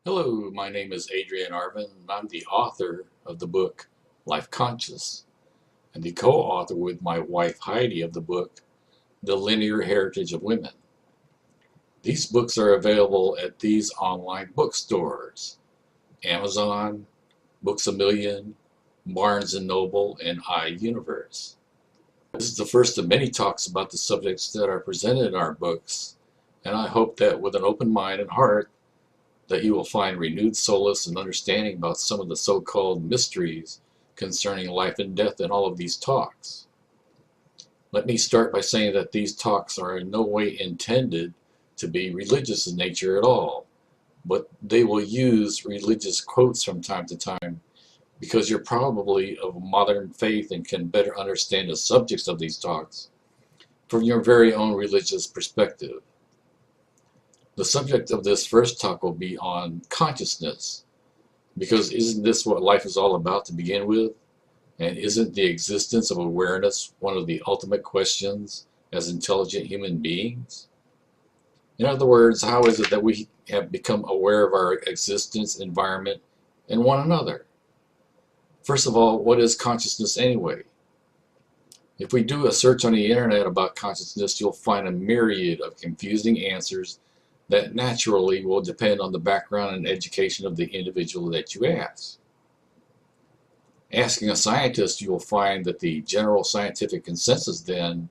Hello, my name is Adrian Arvin, and I'm the author of the book Life Conscious, and the co-author with my wife Heidi of the book The Linear Heritage of Women. These books are available at these online bookstores: Amazon, Books A Million, Barnes & Noble, and iUniverse. This is the first of many talks about the subjects that are presented in our books, and I hope that with an open mind and heart that you will find renewed solace and understanding about some of the so-called mysteries concerning life and death in all of these talks. Let me start by saying that these talks are in no way intended to be religious in nature at all, but they will use religious quotes from time to time because you're probably of modern faith and can better understand the subjects of these talks from your very own religious perspective. The subject of this first talk will be on consciousness, because isn't this what life is all about to begin with? And isn't the existence of awareness one of the ultimate questions as intelligent human beings? In other words, how is it that we have become aware of our existence, environment, and one another? First of all, what is consciousness anyway? If we do a search on the internet about consciousness, you'll find a myriad of confusing answers that naturally will depend on the background and education of the individual that you ask. Asking a scientist, you will find that the general scientific consensus then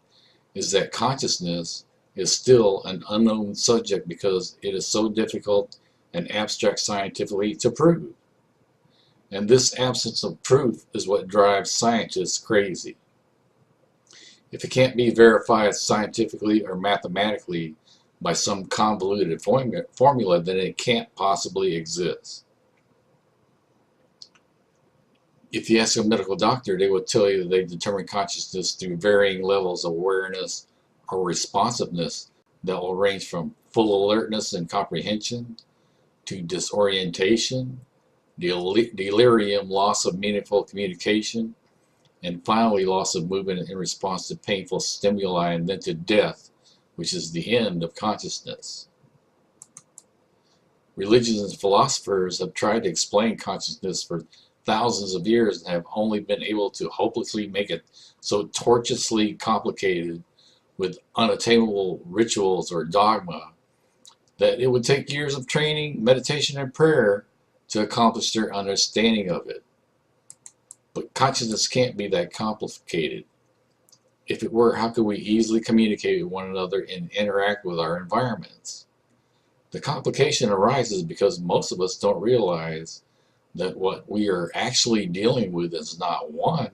is that consciousness is still an unknown subject because it is so difficult and abstract scientifically to prove. And this absence of proof is what drives scientists crazy. If it can't be verified scientifically or mathematically by some convoluted formula, then it can't possibly exist. If you ask a medical doctor, they will tell you that they determine consciousness through varying levels of awareness or responsiveness that will range from full alertness and comprehension to disorientation, delirium, loss of meaningful communication, and finally loss of movement in response to painful stimuli, and then to death, which is the end of consciousness. Religions and philosophers have tried to explain consciousness for thousands of years and have only been able to hopelessly make it so tortuously complicated with unattainable rituals or dogma that it would take years of training, meditation, and prayer to accomplish their understanding of it. But consciousness can't be that complicated. If it were, how could we easily communicate with one another and interact with our environments? The complication arises because most of us don't realize that what we are actually dealing with is not one,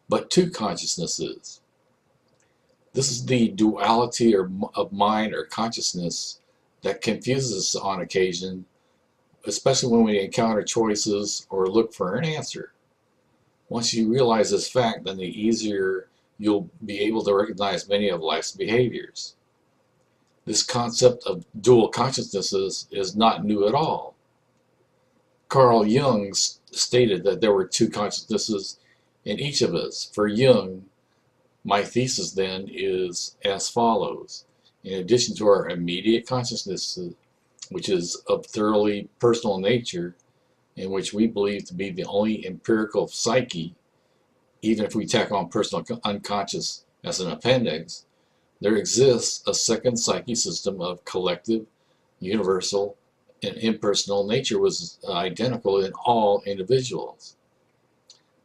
but two consciousnesses. This is the duality of mind or consciousness that confuses us on occasion, especially when we encounter choices or look for an answer. Once you realize this fact, then the easier you'll be able to recognize many of life's behaviors. This concept of dual consciousnesses is not new at all. Carl Jung stated that there were two consciousnesses in each of us. For Jung, my thesis then is as follows. In addition to our immediate consciousness, which is of thoroughly personal nature, in which we believe to be the only empirical psyche, even if we tack on personal unconscious as an appendix, there exists a second psyche system of collective, universal, and impersonal nature was identical in all individuals.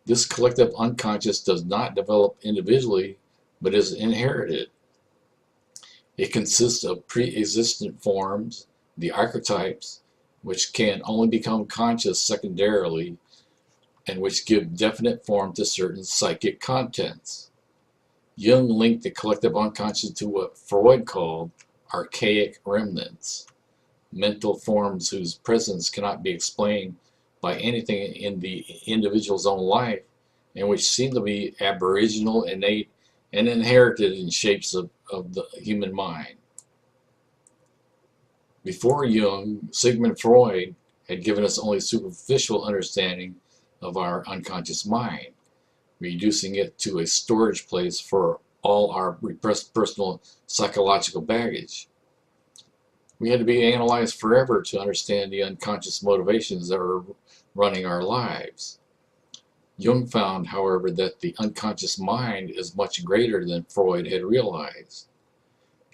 This collective unconscious does not develop individually, but is inherited. It consists of pre-existent forms, the archetypes, which can only become conscious secondarily, and which give definite form to certain psychic contents. Jung linked the collective unconscious to what Freud called archaic remnants, mental forms whose presence cannot be explained by anything in the individual's own life, and which seem to be aboriginal, innate, and inherited in shapes of the human mind. Before Jung, Sigmund Freud had given us only superficial understanding of our unconscious mind, reducing it to a storage place for all our repressed personal psychological baggage. We had to be analyzed forever to understand the unconscious motivations that were running our lives. Jung found, however, that the unconscious mind is much greater than Freud had realized,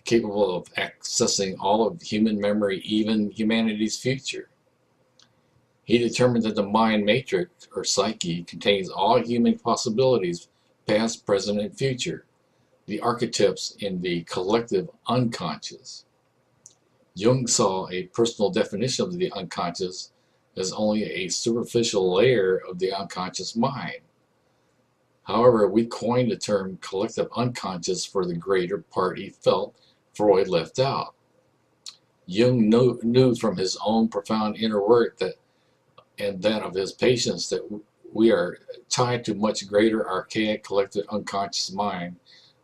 capable of accessing all of human memory, even humanity's future. He determined that the mind matrix, or psyche, contains all human possibilities, past, present, and future, the archetypes in the collective unconscious. Jung saw a personal definition of the unconscious as only a superficial layer of the unconscious mind. However, we coined the term collective unconscious for the greater part he felt Freud left out. Jung knew from his own profound inner work and that of his patients that we are tied to much greater archaic collective unconscious mind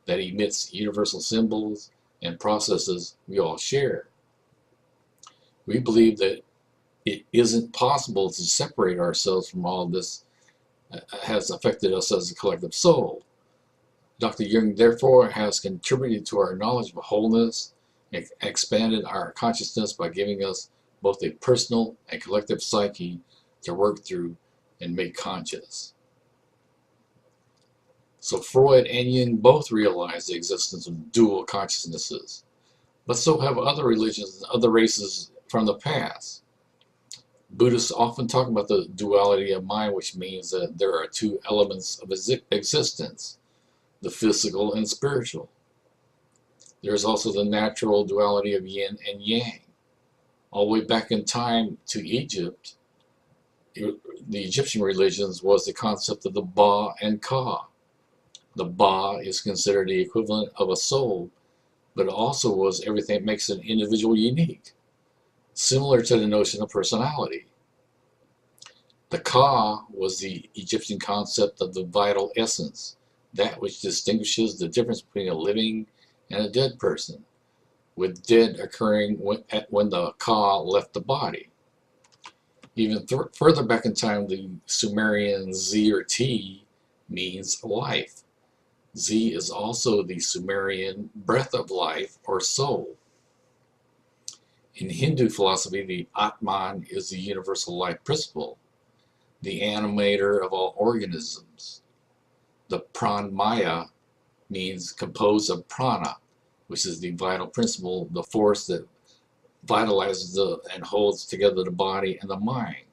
that emits universal symbols and processes we all share. We believe that it isn't possible to separate ourselves from all this has affected us as a collective soul. Dr. Jung therefore has contributed to our knowledge of wholeness and expanded our consciousness by giving us both a personal and collective psyche to work through and make conscious. So Freud and Jung both realized the existence of dual consciousnesses, but so have other religions and other races from the past. Buddhists often talk about the duality of mind, which means that there are two elements of existence, the physical and spiritual. There is also the natural duality of yin and yang. All the way back in time to Egypt, the Egyptian religions was the concept of the Ba and Ka. The Ba is considered the equivalent of a soul, but it also was everything that makes an individual unique, similar to the notion of personality. The Ka was the Egyptian concept of the vital essence, that which distinguishes the difference between a living and a dead person, with dead occurring when the Ka left the body. Even further back in time, the Sumerian Z or T means life. Z is also the Sumerian breath of life or soul. In Hindu philosophy, the Atman is the universal life principle, the animator of all organisms. The pranmaya means composed of prana, which is the vital principle, the force that vitalizes and holds together the body and the mind.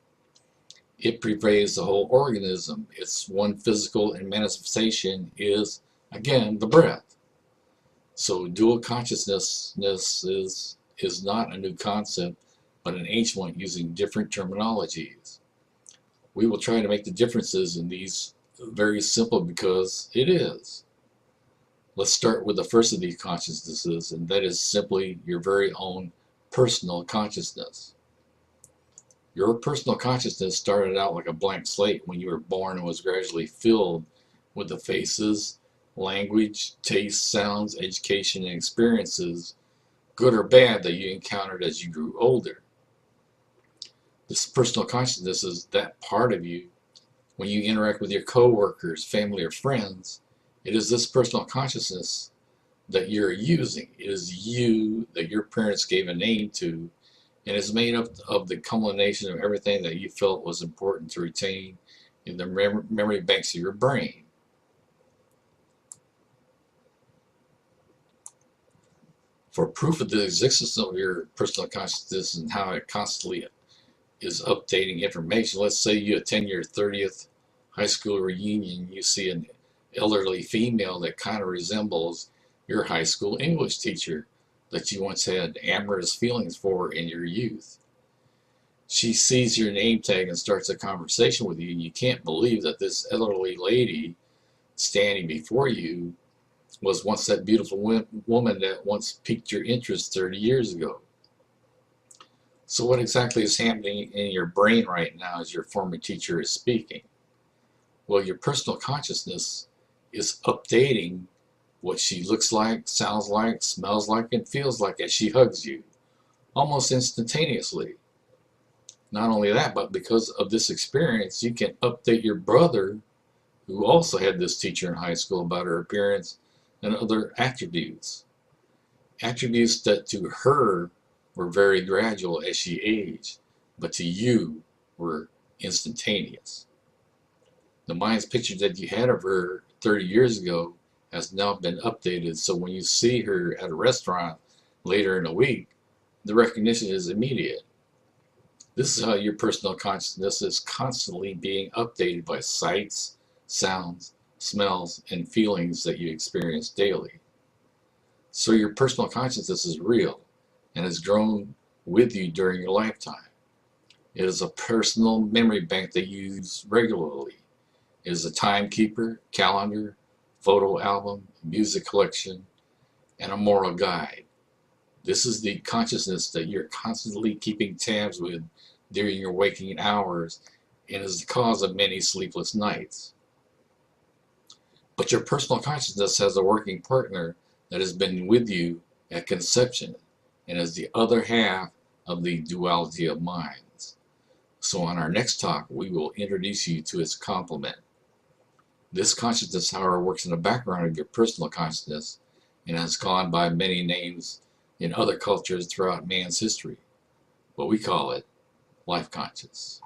It pervades the whole organism. Its one physical and manifestation is, again, the breath. So dual consciousness is not a new concept, but an ancient one using different terminologies. We will try to make the differences in these very simple because it is. Let's start with the first of these consciousnesses, and that is simply your very own personal consciousness. Your personal consciousness started out like a blank slate when you were born and was gradually filled with the faces, language, tastes, sounds, education, and experiences, good or bad, that you encountered as you grew older. This personal consciousness is that part of you. When you interact with your coworkers, family, or friends, it is this personal consciousness that you're using. It is you that your parents gave a name to, and is made up of the culmination of everything that you felt was important to retain in the memory banks of your brain. For proof of the existence of your personal consciousness and how it constantly is updating information, let's say you attend your 30th high school reunion, you see an elderly female that kind of resembles your high school English teacher that you once had amorous feelings for in your youth. She sees your name tag and starts a conversation with you, and you can't believe that this elderly lady standing before you was once that beautiful woman that once piqued your interest 30 years ago. So what exactly is happening in your brain right now as your former teacher is speaking? Well, your personal consciousness is updating what she looks like, sounds like, smells like, and feels like as she hugs you, almost instantaneously. Not only that, but because of this experience, you can update your brother, who also had this teacher in high school, about her appearance and other attributes. Attributes that to her were very gradual as she aged, but to you were instantaneous. The mind's picture that you had of her 30 years ago has now been updated, so when you see her at a restaurant later in the week, the recognition is immediate. This is how your personal consciousness is constantly being updated by sights, sounds, smells, and feelings that you experience daily. So your personal consciousness is real and has grown with you during your lifetime. It is a personal memory bank that you use regularly. It is a timekeeper, calendar, photo album, music collection, and a moral guide. This is the consciousness that you're constantly keeping tabs with during your waking hours and is the cause of many sleepless nights. But your personal consciousness has a working partner that has been with you at conception and is the other half of the duality of minds. So on our next talk, we will introduce you to its complement. This consciousness, however, works in the background of your personal consciousness and has gone by many names in other cultures throughout man's history, but we call it life conscious.